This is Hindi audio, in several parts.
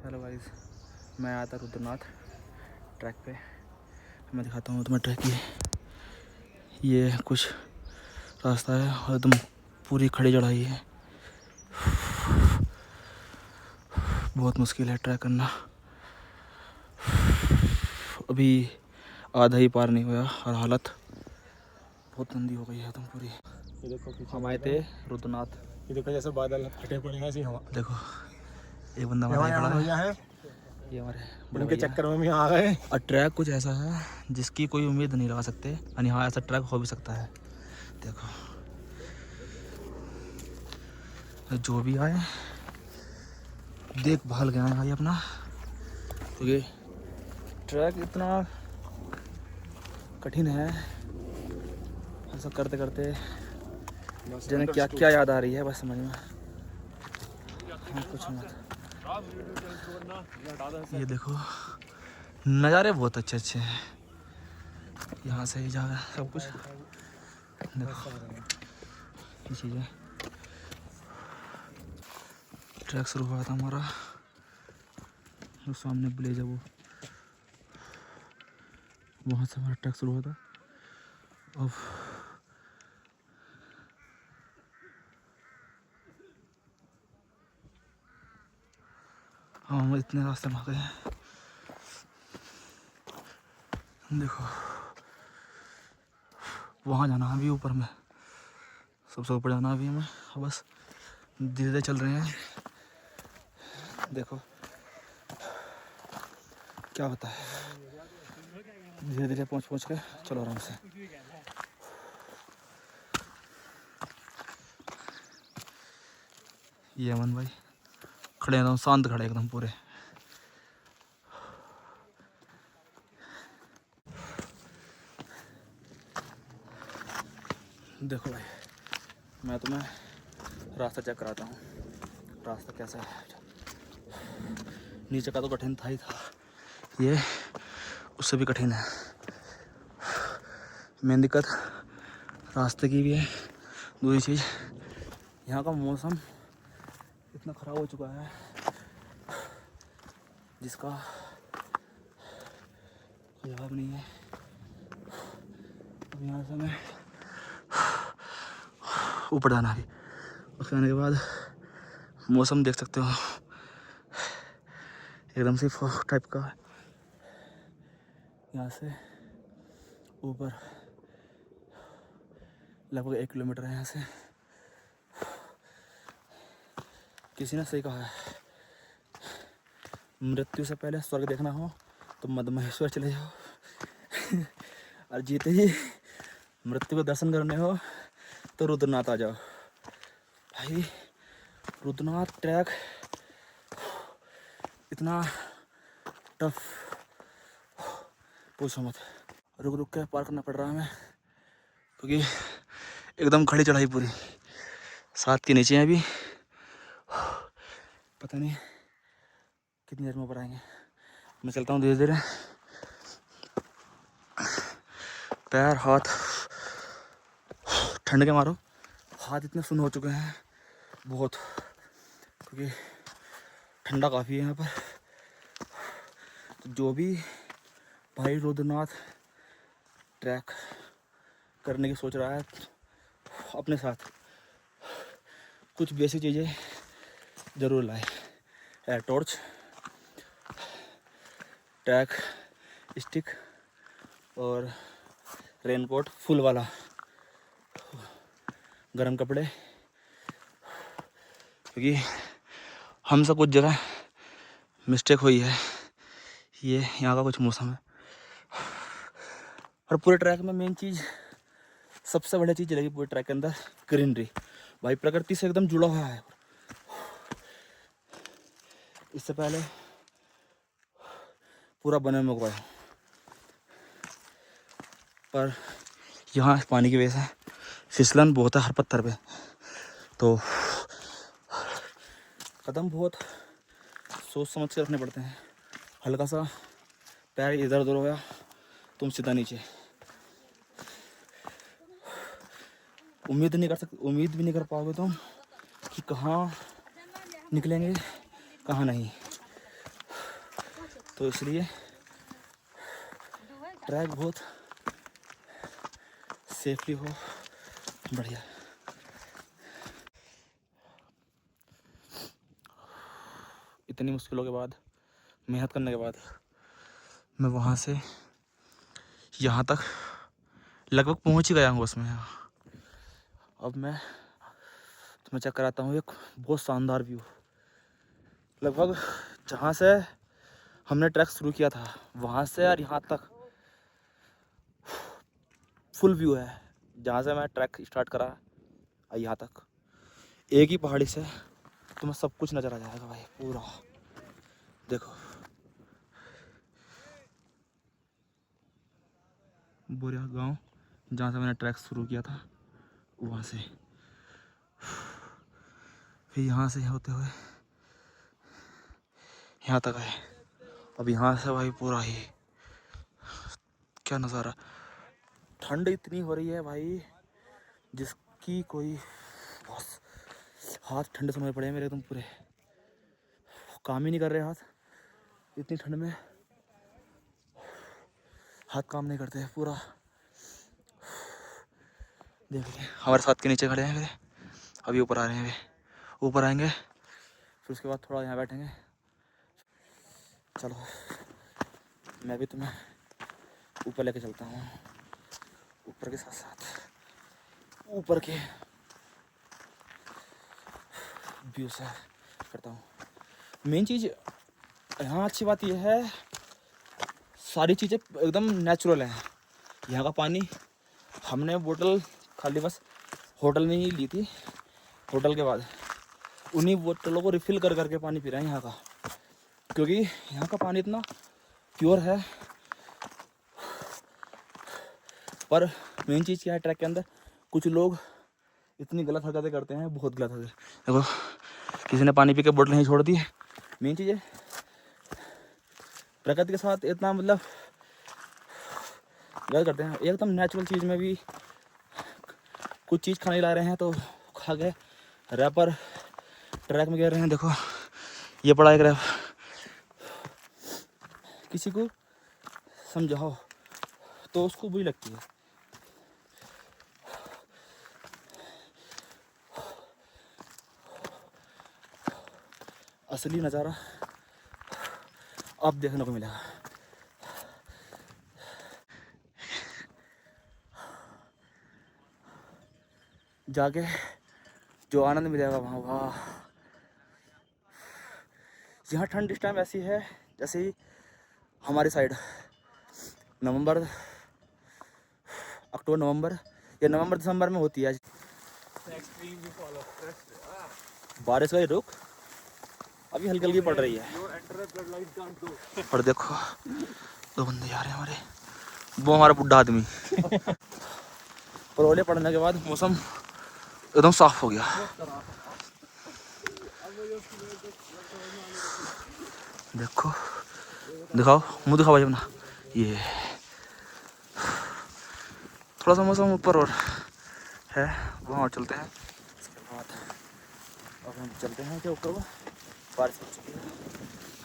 हेलो गाइस, मैं आया था रुद्रनाथ ट्रैक पे। मैं दिखाता हूँ तुम्हें ट्रैक की। ये कुछ रास्ता है और एकदम पूरी खड़ी चढ़ाई है। बहुत मुश्किल है ट्रैक करना। अभी आधा ही पार नहीं हुआ और हालत बहुत गंदी हो गई है एकदम पूरी। ये देखो पीछे हम आए थे रुद्रनाथ। ये देखो जैसे बादल फटे पड़े हैं ऐसी हवा। देखो एक बंदा हमारे खड़ा है। भैया है, ये हमारे बड़े उनके भैया। चक्कर में भी आ गए। और ट्रैक कुछ ऐसा है जिसकी कोई उम्मीद नहीं लगा सकते। यानी हाँ, ऐसा ट्रैक हो भी सकता है। देखो जो भी आए देखभाल के आए भाई अपना, क्योंकि ट्रैक इतना कठिन है। ऐसा करते करते जने क्या क्या याद आ रही है बस समझ में। हाँ, कुछ मत। ये देखो नज़ारे बहुत अच्छे अच्छे हैं। यहाँ से ही जा रहा है सब कुछ। देखो ये चीज़ें। ट्रैक शुरू हुआ था हमारा, जो सामने ब्लेज है वो, वहाँ से हमारा ट्रैक शुरू हुआ था। अब हम इतने रास्ते में आ गए हैं। देखो वहाँ जाना है अभी ऊपर में, सबसे ऊपर जाना अभी हमें। बस धीरे धीरे चल रहे हैं। देखो क्या होता है, धीरे धीरे पहुँच के चलो आराम से। ये अमन भाई खड़े एकदम शांत खड़े एकदम पूरे। देखो भाई मैं तुम्हें रास्ता चेक कराता हूँ, रास्ता कैसा है। नीचे का तो कठिन था ही था, ये उससे भी कठिन है। मेन दिक्कत रास्ते की भी है। दूसरी चीज़ यहाँ का मौसम इतना ख़राब हो चुका है जिसका कोई जवाब नहीं है। अब यहाँ से हमें ऊपर जाना है। उसके आने के बाद मौसम देख सकते हो एकदम से फॉग टाइप का। यहाँ से ऊपर लगभग 1 किलोमीटर है। यहाँ से किसी ने सही कहा है, मृत्यु से पहले स्वर्ग देखना हो तो मदमहेश्वर चले जाओ और जीते ही मृत्यु को दर्शन करने हो तो रुद्रनाथ आ जाओ। भाई रुद्रनाथ ट्रैक इतना टफ, पूछो मत। रुक रुक के पार करना पड़ रहा है हमें, क्योंकि एकदम खड़ी चढ़ाई पूरी। 7 के नीचे हैं अभी, पता नहीं कितनी देर में ऊपर आएंगे। मैं चलता हूँ धीरे धीरे। पैर हाथ ठंड के मारो हाथ इतने सुन्न हो चुके हैं बहुत, क्योंकि ठंडा काफ़ी है यहाँ पर। तो जो भी भाई रुद्रनाथ ट्रैक करने की सोच रहा है, अपने साथ कुछ बेसिक चीज़ें ज़रूर लाए। एयर टॉर्च, ट्रैक स्टिक और रेनकोट फुल वाला, गर्म कपड़े, क्योंकि हमसे कुछ जगह मिस्टेक हुई है। ये यहाँ का कुछ मौसम है। और पूरे ट्रैक में मेन चीज़, सबसे बढ़िया चीज़ लगी पूरे ट्रैक के अंदर, ग्रीनरी। भाई प्रकृति से एकदम जुड़ा हुआ है। इससे पहले पूरा बने में हुआ है, पर यहाँ पानी की वजह से फिसलन बहुत है हर पत्थर पे, तो कदम बहुत सोच समझ के रखने पड़ते हैं। हल्का सा पैर इधर उधर हो गया तुम सीधा नीचे। उम्मीद भी नहीं कर पाओगे तुम कि कहाँ निकलेंगे कहाँ नहीं। तो इसलिए ट्रैक बहुत सेफली हो, बढ़िया। इतनी मुश्किलों के बाद, मेहनत करने के बाद मैं वहाँ से यहाँ तक लगभग पहुँच ही गया हूँ उसमें। अब मैं तुम्हें चेक कराता हूँ एक बहुत शानदार व्यू। लगभग जहाँ से हमने ट्रैक शुरू किया था वहाँ से और यहाँ तक फुल व्यू है। जहाँ से मैं ट्रैक स्टार्ट करा और यहाँ तक एक ही पहाड़ी से तुम्हें सब कुछ नज़र आ जाएगा भाई, पूरा। देखो बोरिया गांव, जहाँ से मैंने ट्रैक शुरू किया था वहाँ से, फिर यहाँ से होते हुए यहाँ तक आए। अब यहाँ से भाई पूरा ही क्या नज़ारा। ठंड इतनी हो रही है भाई जिसकी कोई बस, हाथ ठंडे से पड़े हैं मेरे एकदम पूरे, काम ही नहीं कर रहे हाथ। इतनी ठंड में हाथ काम नहीं करते पूरा। देखिए हमारे साथ के नीचे खड़े हैं मेरे, अभी ऊपर आ रहे हैं वे, ऊपर आएंगे फिर उसके बाद थोड़ा यहाँ बैठेंगे। चलो मैं भी तुम्हें ऊपर लेके चलता हूँ, ऊपर के साथ साथ ऊपर के व्यू से करता हूँ। मेन चीज़ यहाँ अच्छी बात यह है, सारी चीज़ें एकदम नेचुरल हैं। यहाँ का पानी हमने बोतल खाली बस होटल में ही ली थी, होटल के बाद उन्हीं बोतलों को रिफ़िल कर करके पानी पी रहे हैं यहाँ का, क्योंकि यहाँ का पानी इतना प्योर है। पर मेन चीज़ क्या है, ट्रैक के अंदर कुछ लोग इतनी गलत हरकतें करते हैं, बहुत गलत हरकतें। देखो किसी ने पानी पी के बोतल नहीं छोड़ दी। मेन चीज़ है प्रकृति के साथ इतना मतलब गलत करते हैं। एकदम नेचुरल चीज़ में भी कुछ चीज़ खाने ला रहे हैं तो खा गए, रैपर ट्रैक में गिर रहे हैं। देखो ये पड़ा एक रैप, किसी को समझाओ तो उसको बुरी लगती है। असली नज़ारा अब देखने को मिलेगा। जाके जो आनंद मिलेगा वहाँ, वाह। यहाँ ठंड इस टाइम ऐसी है जैसे ही हमारी साइड नवंबर, अक्टूबर नवंबर या नवंबर दिसंबर में होती है। बारिश का ही रुक अभी हल्की हल्की पड़ रही है। और देखो दो बंदे जा रहे हैं हमारे, वो हमारा बुढ़ा आदमी। पर ओले पड़ने के बाद मौसम एकदम साफ हो गया। देखो दिखाओ, मुंह दिखाओ भाई अपना। ये थोड़ा सा मौसम ऊपर और है, वहाँ और चलते हैं। इसके बाद अब हम चलते हैं कि ऊपर, बारिश हो चुकी है,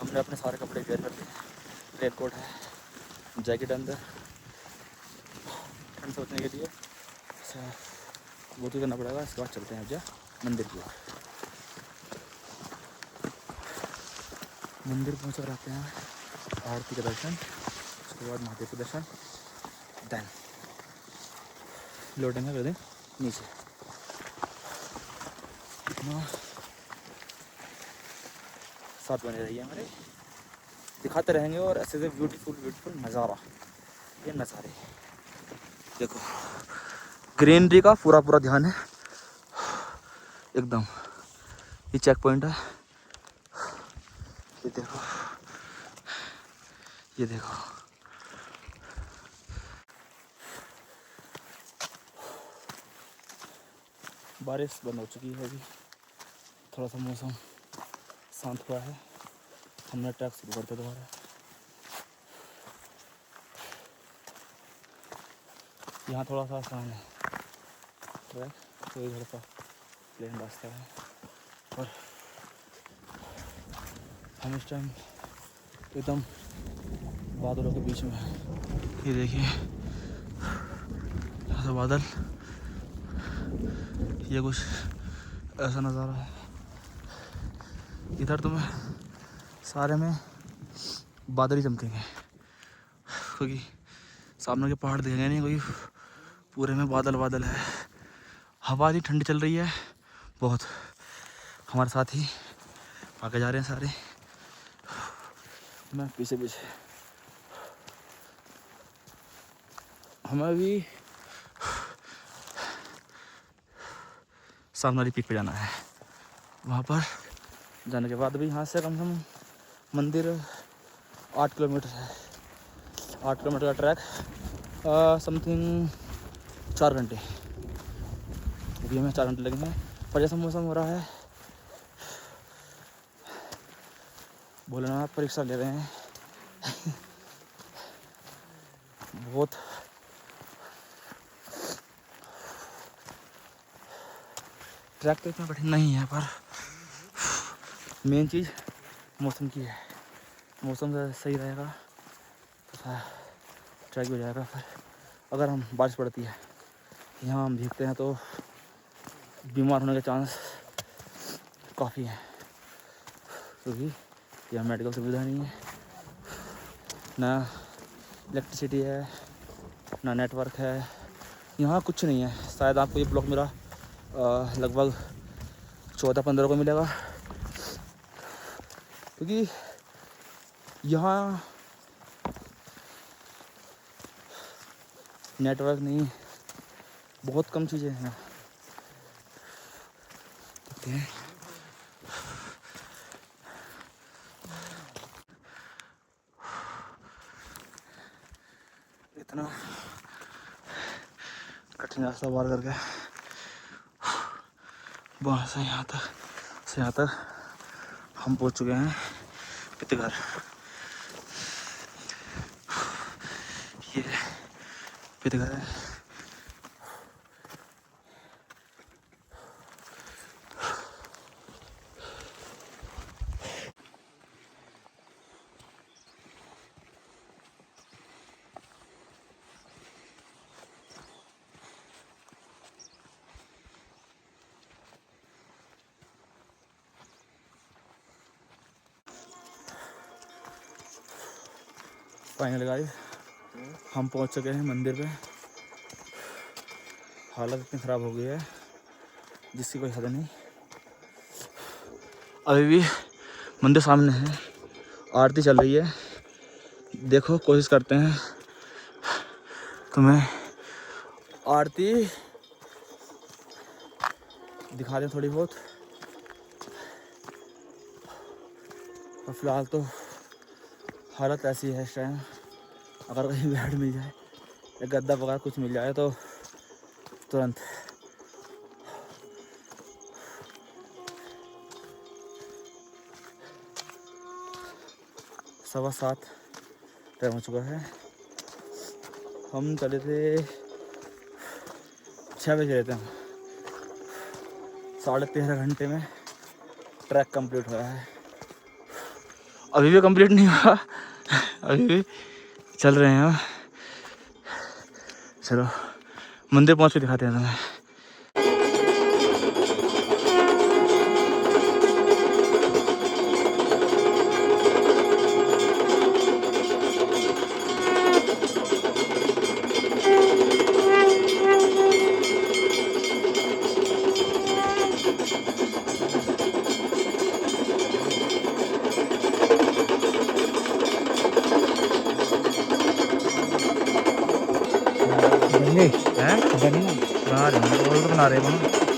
हमने अपने सारे कपड़े वेयर कर लिए। रेन कोट है, जैकेट अंदर, ठंड से बचने के लिए बहुत ही करना पड़ेगा। इसके बाद चलते हैं अब मंदिर की ओर। मंदिर पहुँच कर आते हैं, आरती का दर्शन, उसके बाद महादेव के दर्शन, देन लौटेंगे कर दें नीचे। इतना साथ बने रहिए हमारे, दिखाते रहेंगे और ऐसे से ब्यूटीफुल ब्यूटीफुल नज़ारा। ये नज़ारे देखो, ग्रीनरी का पूरा पूरा ध्यान है एकदम। ये चेक पॉइंट है, ये देखो, ये देखो। बारिश बंद हो चुकी है, अभी थोड़ा सा मौसम शांत हुआ है। हमने ट्रैक शुरू करते दोबारा। यहाँ थोड़ा सा आसान है ट्रैक, तो इधर का प्लेन रास्ता है। और हम इस टाइम एकदम बादलों के बीच में। ये देखिए यहाँ से बादल, ये कुछ ऐसा नज़ारा है। इधर तो मैं सारे में बादल ही चमकेंगे क्योंकि सामने के पहाड़ दिखेंगे नहीं, क्योंकि पूरे में बादल बादल है। हवा इतनी ठंडी चल रही है बहुत। हमारे साथ ही आगे जा रहे हैं सारे, मैं पीछे पीछे। हमें भी सामने वाली पीक पे जाना है। वहाँ पर जाने के बाद भी यहाँ से कम से कम मंदिर 8 किलोमीटर है। 8 किलोमीटर का ट्रैक, समथिंग 4 घंटे। अभी हमें 4 घंटे लगेंगे, पर जैसा मौसम हो रहा है, भोलेनाथ परीक्षा ले रहे हैं। बहुत ट्रैक तो इतना कठिन नहीं है, पर मेन चीज़ मौसम की है। मौसम सही रहेगा तो ट्रैक भी हो जाएगा। पर अगर हम बारिश पड़ती है, यहाँ हम भीगते हैं तो बीमार होने के चांस काफ़ी हैं, क्योंकि यहाँ मेडिकल सुविधा नहीं है, ना इलेक्ट्रिसिटी है, ना नेटवर्क है, यहाँ कुछ नहीं है। शायद आपको ये ब्लॉक मेरा लगभग 14-15 को मिलेगा, क्योंकि यहाँ नेटवर्क नहीं, बहुत कम चीज़ें हैं। देखते हैं इतना कठिन रास्ता पार करके वहाँ से यहाँ तक हम पहुँच चुके हैं पितघर। ये पितघर है। फाइनल गाइस हम पहुंच चुके हैं मंदिर पे। हालत इतनी ख़राब हो गई है जिसकी कोई हद नहीं। अभी भी मंदिर सामने है, आरती चल रही है। देखो कोशिश करते हैं तुम्हें आरती दिखा दें थोड़ी बहुत। और फिलहाल तो हालत ऐसी है इस टाइम, अगर कहीं बेड मिल जाए या गद्दा वगैरह कुछ मिल जाए तो तुरंत। सवा 7 टाइम हो चुका है। हम चले थे 6 बजे रहते हैं। 13.5 घंटे में ट्रैक कंप्लीट हुआ है। अभी भी कंप्लीट नहीं हुआ, अभी भी चल रहे हैं हम। चलो मंदिर पहुंच के दिखाते हैं तुम्हें। हैं? बना रहे हैं,